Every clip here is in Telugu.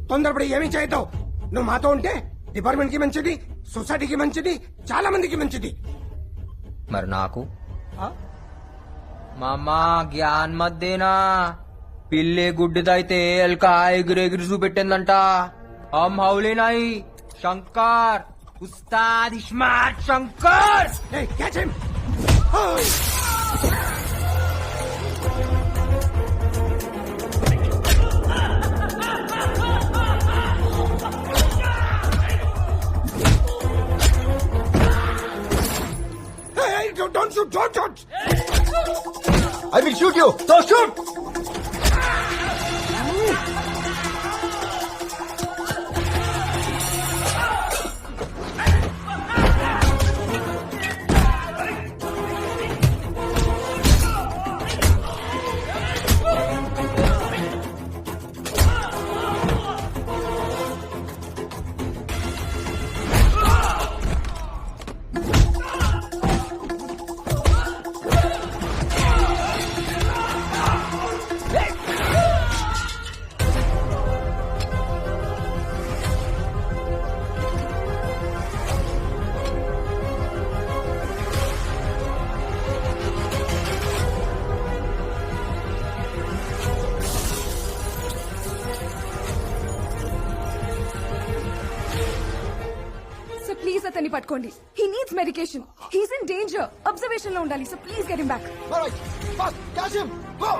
తొందరపడి ఏమీ చేయతావు. నువ్వు మాతో ఉంటే డిపార్ట్మెంట్ కి మంచిది, సొసైటీకి మంచిది, చాలా మందికి మంచిది. మరి నాకు మామా జ్ఞాన్ మధ్యనా పిల్లి గుడ్డిదైతే ఎల్క ఎగిరెగిరి చూపెట్టిందంట. హమ్ హౌలీ నాయి Shankar Ustad iSmart Shankar. Don't shoot! Don't shoot! I will shoot you! Don't shoot! Please అతన్ని పట్టుకోండి. He needs medication. He's in danger. Observation లో ఉండాలి. So please get him back. All right, fast, catch him! Go!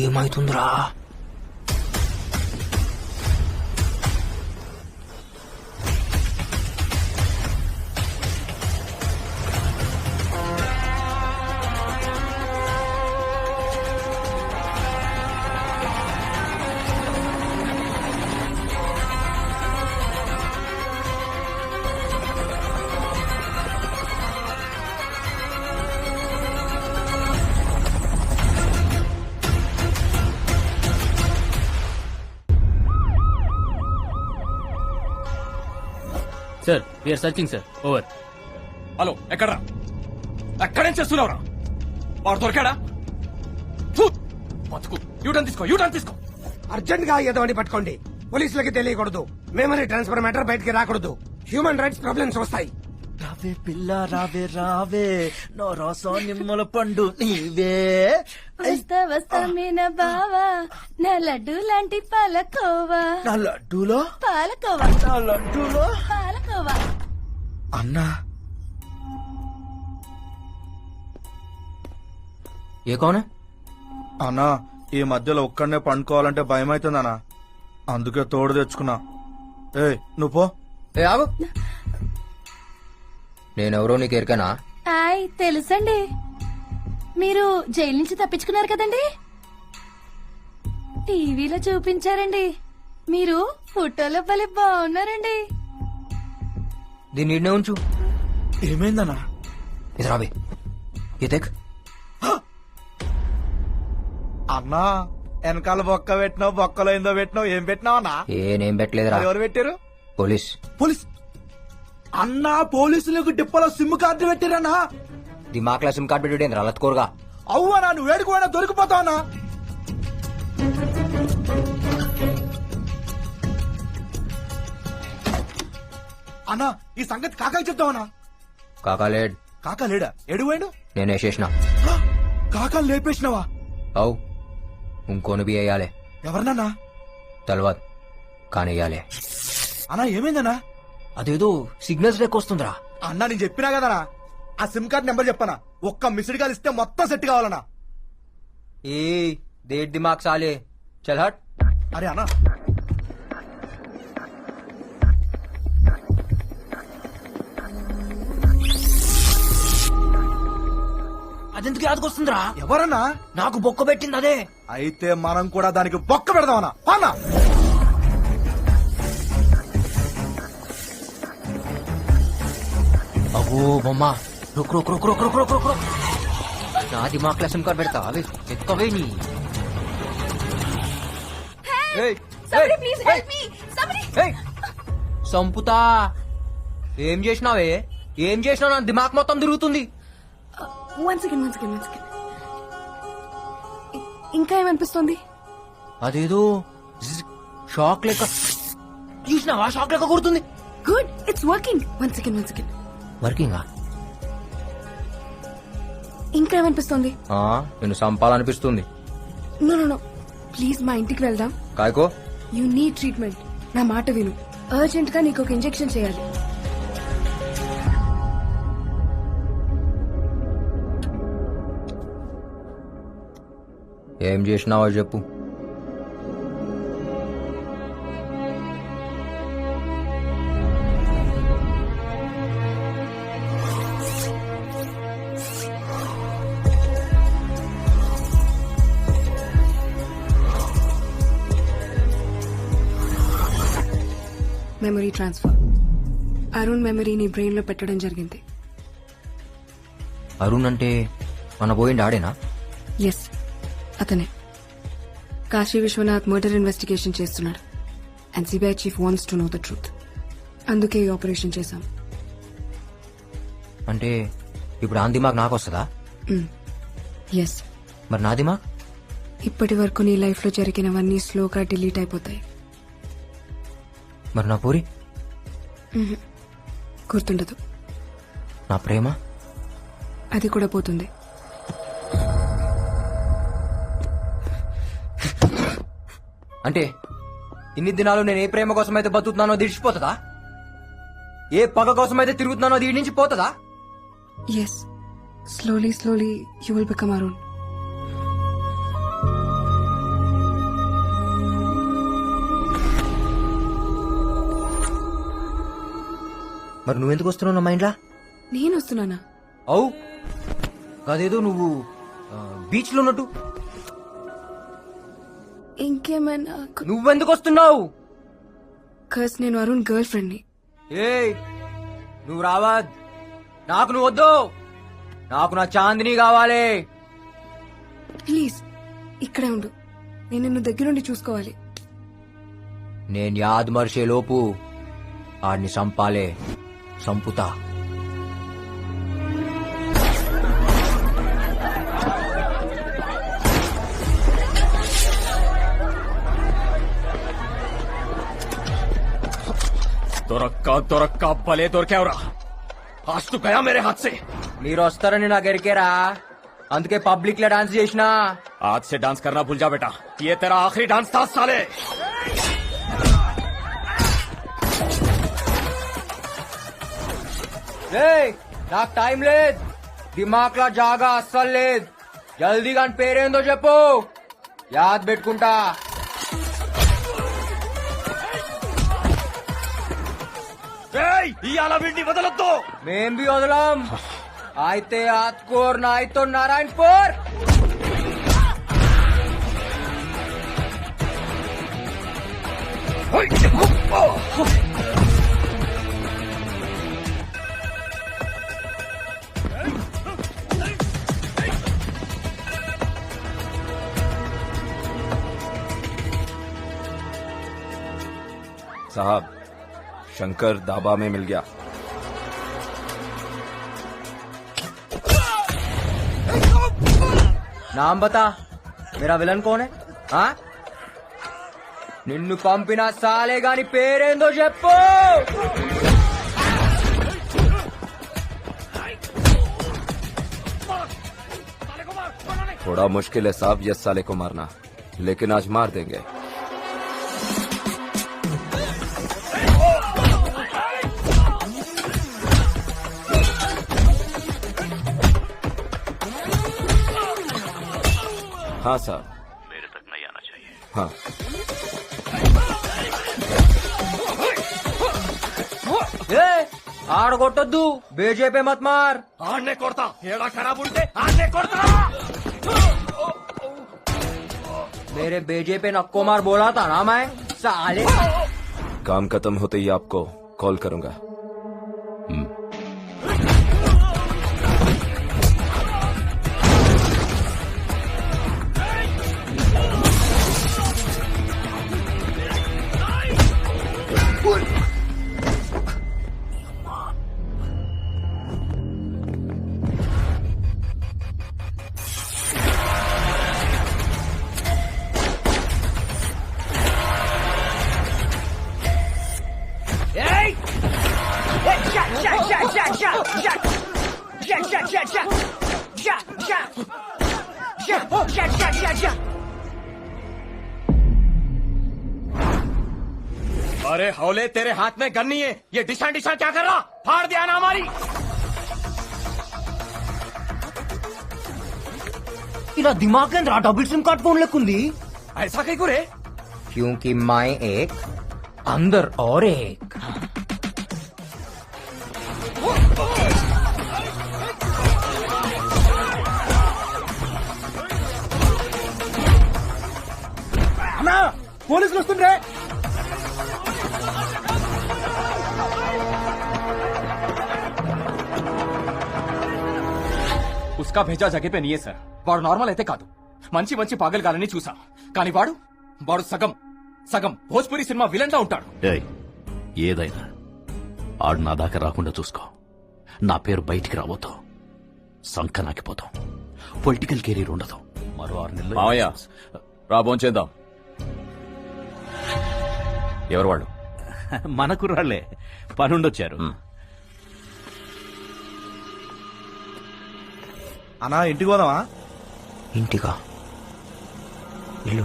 ఏమైతుందిరా? Sir we're searching sir. Over. Hello, ఎక్కడ్రా? ఎక్కడేం చేస్తున్నావురా? వాడు దొరికాడా? ఫు! బతుకు. యూటర్న్ తీసుకో, యూటర్న్ తీసుకో. అర్జెంట్ గా ఎదవని పట్టుకోండి. పోలీసులకి తెలియకూడదు. మెమరీ ట్రాన్స్ఫర్ మ్యాటర్ బయటికి రాకూడదు. హ్యూమన్ రైట్స్ ప్రాబ్లమ్స్ వస్తాయి. రావే పిల్ల రావే రావే నో రసం నిమ్మల పండు నీవే. వస్తా వస్తా మీన బావా నా లడ్డు లాంటి పాలకోవా. నా లడ్డూలో పాలకోవా. నా లడ్డూలో పాలకోవా. అన్నా ఏ కౌన్? అన్నా ఈ మధ్యలో ఒక్కడనే పండుకోవాలంటే భయం అవుతుందన్నా, అందుకే తోడు తెచ్చుకున్నా. ఏ నువ్వు పో. ఏ ఆగు. నేనెవరో నీకు ఎరికనా? హాయ్, తెలుసండి. మీరు జైలు నుంచి తప్పించుకున్నారు కదండి. టీవీలో చూపించారండి. మీరు ఫోటోలో భలే బాగున్నారండి. దీన్ని ఈడనే ఉంచు. ఏమైందన్నా? ఇది రావే. ఎదక్ అన్నా వెనకాల బొక్క పెట్టినావు, బొక్కలో ఏందో పెట్టినావు, ఏం పెట్టినావు అన్నా? ఏనేం పెట్టలేదురా. అది ఎవరు పెట్టారు? పోలీస్. పోలీస్ అన్నా? పోలీసులకు డిప్పలో సిమ్ కార్డు పెట్టారన్నా? దిమాక్లా సిమ్ కార్డ్ పెట్టి రలత్కోరుగా. అవ్వనా, నువ్వు వేడుకోవడా దొరికిపోతావన్నా? అన్నా ఈ సంగతి కాకాకి చెప్తావన్నా? కాకాలేడ్ కాకా లేడా ఎడువేడు నేను వేసేసిన కాకా లేపేసినవా అవు ఇంకోను బి వేయాలి ఎవరినన్నా తెలవదు కానీ వేయాలి అన్నా ఏమైందన్నా అదేదో సిగ్నల్స్ లెక్క వస్తుందిరా అన్నా నేను చెప్పినా కదనా ఆ సిమ్ కార్డ్ నెంబర్ చెప్పనా ఒక్క మిస్డ్ కాల్ ఇస్తే మొత్తం సెట్ కావాలన్నా ఏ దేట్ దిమాగ్ సాలే చల్ హట్ అరే అన్నా అదెందుకు యాదకొస్తుందిరా ఎవరన్నా నాకు బొక్క పెట్టింది అదే అయితే మనం కూడా దానికి బొక్క పెడదామన్నా అన్నా అగో బొమ్మ రుక్ రుక్ రుక్ రుక్ రుక్ రుక్ రుక్ రుక్ నా దిమాగ్ సిమ్ కార్డ్ పెడతా అవి ఎక్కవే నీ ఏయ్, Somebody ఏయ్, please ఏయ్, help me. Somebody. ఏయ్. సంపుతా ఏం చేసినావే ఏం చేసినావు నా దిమాగ్ మొత్తం తిరుగుతుంది One second. ఇంకా ఏమనిపిస్తుంది? అదేదో షాక్ లెక్క చూసినావా షాక్ లెక్క కొడుతుంది good, it's working. One second. వర్కింగా ఇంకా ఏమనిపిస్తుంది? నేను సంపాలనిపిస్తుంది నో ప్లీజ్ మా ఇంటికి వెళ్దాం. కాయకో యూ నీడ్ ట్రీట్మెంట్. నా మాట విను. అర్జెంట్ గా నీకు ఒక ఇంజెక్షన్ చేయాలి. ఏం చేసినావో చెప్పు మెమరీ ట్రాన్స్ఫర్. అరుణ్ మెమరీ నీ బ్రెయిన్ లో పెట్టడం జరిగింది. అరుణ్ అంటే మన పోయిండి ఆడేనా ఎస్, అతనే. కాశీ విశ్వనాథ్ మర్డర్ ఇన్వెస్టిగేషన్ చేస్తున్నాడు. And CBI chief wants to know the truth. అందుకే ఈ ఆపరేషన్ చేశాం. అంటే ఇప్పుడు ఆ దిమాగ్ నాకు వస్తుందా ఎస్, మరి నా దిమాగ్ ఇప్పటి వరకు నీ లైఫ్ లో జరిగినవన్నీ స్లోగా డిలీట్ అయిపోతాయి. మరి నా పూరి గుర్తుండదు. నా ప్రేమ అది కూడా పోతుంది. అంటే ఇన్ని దినాలు నేను ఏ ప్రేమ కోసం అయితే బతుకుతున్నానో దిడిచిపోతుందా ఏ పగ కోసం అయితే తిరుగుతున్నానో దీని నుంచి పోతుందా yes, slowly you will become Arun. మరి నువ్వెందుకు వస్తున్నావు నా మైండ్లా నేను వస్తున్నానా? అవు కాదేదో నువ్వు బీచ్ లో ఉన్నట్టు ఇంకేమైనా? నువ్వెందుకు వస్తున్నావు కస్ నేను అరుణ్ గర్ల్ ఫ్రెండ్ ని. ఏయ్ నువ్వు రావద్ నాకు నువ్వు వద్దు నాకు నా చాందిని కావాలి ప్లీజ్ ఇక్కడే ఉండు. నేను నిన్ను దగ్గరుండి చూసుకోవాలి. నేను యాద్ మర్చే లోపు ఆడిని సంపాలే సంపుతా దొరక్క భలే దొరికావురా. आज तो गया मेरे हाथ से. మీరు వస్తారని నాకు ఎరికేరా అందుకే పబ్లిక్ లో డాన్స్ చేసిన आज से डांस करना भूल जा बेटा. ये तेरा आखिरी डांस था साले. నాకు టైం లేదు దిమాగ్ లా జాగా అస్సలు లేదు జల్దీగా పేరేందో చెప్పు యాద్ పెట్టుకుంటా ఇవాళ వీడిని వదలొద్దు. మేం బి వదలం అయితే ఆత్కూర్ నా అయితే నారాయణపూర్ साहब शंकर दाबा में मिल गया. नाम बता मेरा विलन कौन है हाँ నిన్ను పంపిన సాలే గాని పేరేందో చెప్పు थोड़ा मुश्किल है साहब यस साले को मारना, लेकिन आज मार देंगे। हाँ साहब, मेरे तक नहीं आना चाहिए। हाँ ఆడగొట్టొద్దు, బీజేపీ మత్ మార్. ఆడనే కొడతా, ఏడా ఖరాబ్ ఉంటే ఆడనే కొడతా. मेरे बीजेपी नक्को मार बोला था ना मैं, साले. काम खत्म होते ही आपको कॉल करूंगा। अरे हौले, तेरे हाथ में गन नहीं है, ये डिशा डिशा क्या कर रहा? फाड़ दिया ना हमारी. ఇలా దిమాగ్ కేంద్ర డబుల్ సిమ్ కార్డ్ फोन लेकुंदी. ऐसा कहीं को रे? क्योंकि मैं एक अंदर और एक. అన్నా పోలీసులు వస్తుండ్రే. उसका भेजा जगह पे नहीं है सर. వాడు నార్మల్ అయితే కాదు, మంచి మంచి పాగల్గాలని చూసా, కానీ వాడు వాడు సగం సగం భోజ్పురి సినిమా విలన్ లా ఉంటాడు. ఏయ్, ఏదైనా ఆడు నా దాకా రాకుండా చూసుకో. నా పేరు బయటికి రాబోతాం, సంకనాకిపోతాం, పొలిటికల్ కెరీర్ ఉండదు. మరో 6 నెలలు మావయ్య, రా భోంచేద్దాం. ఎవరు వాళ్ళు? మన కుర్రాళ్లే, పనుండొచ్చారు. అన్నా ఇంటికి పోదామా? ఇంటికా? ఇల్లు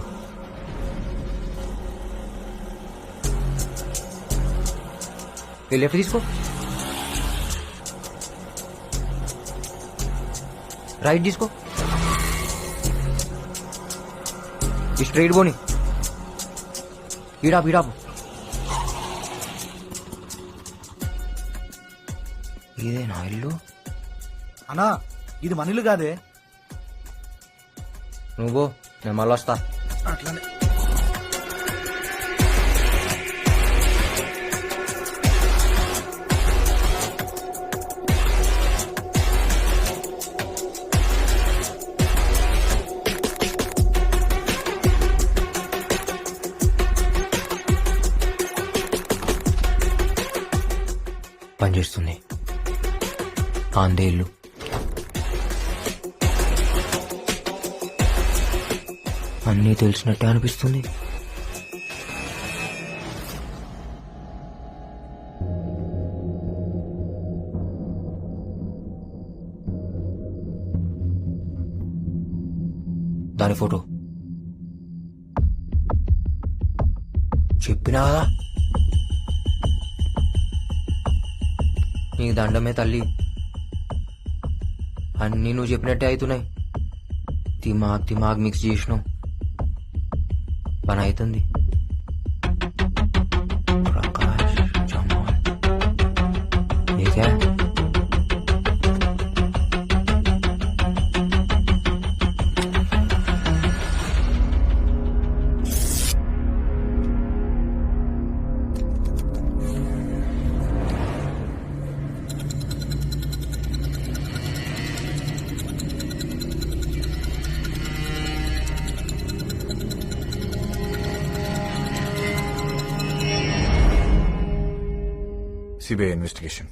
ये लेफ्ट తీసుకో, రైట్ తీసుకో, స్ట్రైట్ పోని, ఈడాపు ఈడాపు. ఇదేనా ఇల్లు? అన్నా ఇది మన ఇల్లు కాదే. నువ్వు, నేను మళ్ళీ వస్తా. అట్లానే పనిచేస్తుంది. ఆందే ఇల్లు. అన్నీ తెలిసినట్టే అనిపిస్తుంది. దాని ఫోటో చెప్పినా కదా, నీకు దండమే తల్లి. అన్నీ నువ్వు చెప్పినట్టే అవుతున్నాయి. దిమాగ్ మిక్స్ చేసినావు, పని అవుతుంది. ప్రకాష్ జమాల్ ఏకా సిబిఐ ఇన్వెస్టిగేషన్.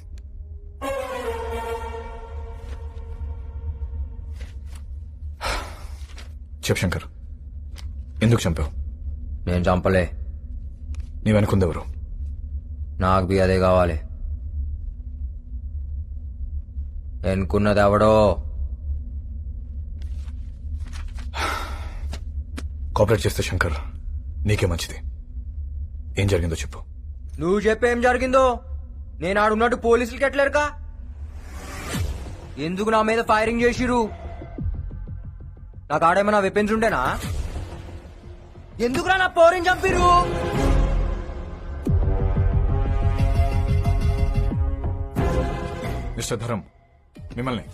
చెప్ శంకర్, ఎందుకు చంపావు? నేను చంపలే. నీ వెనుకుందెవరు? నాకు బి అదే కావాలి. ఎన్నుకున్నది ఎవడో కోఆపరేట్ చేస్తే శంకర్ నీకే మంచిది. ఏం జరిగిందో చెప్పు. నువ్వు చెప్పేం జరిగిందో నేను ఆడున్నట్టు పోలీసులకి ఎట్లేరుకా? ఎందుకు నా మీద ఫైరింగ్ చేసిరు? నాకు ఆడేమన్నా వెపన్స్ ఉంటేనా? ఎందుకురా నా పోరిని చంపిరు? మిస్టర్ ధరం, మిమ్మల్ని